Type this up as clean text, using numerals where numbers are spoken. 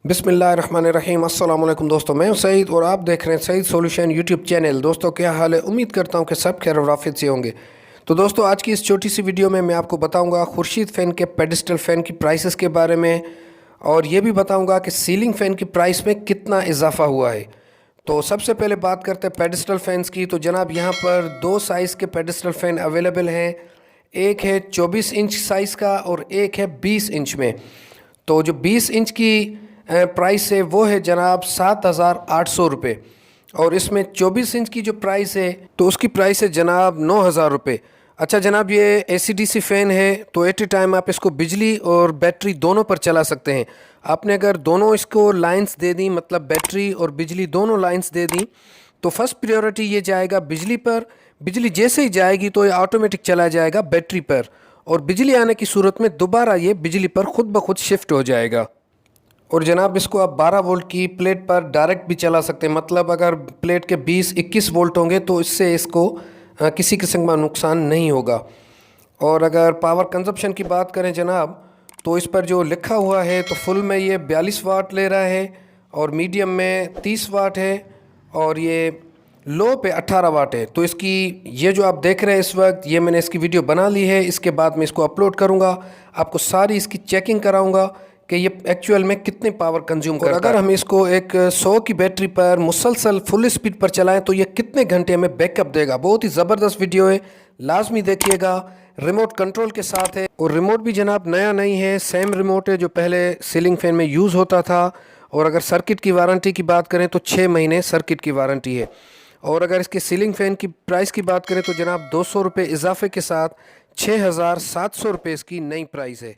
बिस्मिल्लाहिर्रहमानिर्रहीम। अस्सलाम वालेकुम दोस्तों, मैं हूं सईद और आप देख रहे हैं सईद सॉल्यूशन यूट्यूब चैनल। दोस्तों क्या हाल है? उम्मीद करता हूं कि सब खैर और आफियत से होंगे। तो दोस्तों आज की इस छोटी सी वीडियो में मैं आपको बताऊंगा खुर्शीद फ़ैन के पेडिस्टल फ़ैन की प्राइसेस के बारे में, और ये भी बताऊंगा कि सीलिंग फ़ैन की प्राइस में कितना इजाफा हुआ है। तो सबसे पहले बात करते हैं पेडिस्टल फ़ैन्स की। तो जनाब यहाँ पर दो साइज़ के पेडिस्टल फ़ैन अवेलेबल हैं। एक है 24 इंच साइज़ का और एक है 20 इंच में। तो जो 20 इंच की प्राइस है वो है जनाब 7,800 रुपये, और इसमें 24 इंच की जो प्राइस है तो उसकी प्राइस है जनाब 9,000 रुपये। अच्छा जनाब, ये AC/DC फ़ैन है तो एट ए टाइम आप इसको बिजली और बैटरी दोनों पर चला सकते हैं। आपने अगर दोनों इसको लाइंस दे दी, मतलब बैटरी और बिजली दोनों लाइंस दे दी, तो फर्स्ट प्रायोरिटी ये जाएगा बिजली पर। बिजली जैसे ही जाएगी तो ये ऑटोमेटिक चला जाएगा बैटरी पर, और बिजली आने की सूरत में दोबारा ये बिजली पर खुद ब खुद शिफ्ट हो जाएगा। और जनाब इसको आप 12 वोल्ट की प्लेट पर डायरेक्ट भी चला सकते हैं, मतलब अगर प्लेट के 20-21 वोल्ट होंगे तो इससे इसको किसी किस्म का नुकसान नहीं होगा। और अगर पावर कंजप्शन की बात करें जनाब, तो इस पर जो लिखा हुआ है तो फुल में ये 42 वाट ले रहा है, और मीडियम में 30 वाट है, और ये लो पे 18 वाट है। तो इसकी ये जो आप देख रहे हैं इस वक्त, ये मैंने इसकी वीडियो बना ली है। इसके बाद मैं इसको अपलोड करूँगा, आपको सारी इसकी चेकिंग कराऊँगा कि ये एक्चुअल में कितने पावर कंज्यूम करता है। अगर हम इसको एक 100 की बैटरी पर मुसलसल फुल स्पीड पर चलाएं तो ये कितने घंटे हमें बैकअप देगा। बहुत ही ज़बरदस्त वीडियो है, लाजमी देखिएगा। रिमोट कंट्रोल के साथ है, और रिमोट भी जनाब नया नहीं है, सेम रिमोट है जो पहले सीलिंग फ़ैन में यूज़ होता था। और अगर सर्किट की वारंटी की बात करें तो 6 महीने सर्किट की वारंटी है। और अगर इसके सीलिंग फ़ैन की प्राइस की बात करें तो जनाब 200 रुपये इजाफे के साथ 6,700 रुपये इसकी नई प्राइस है।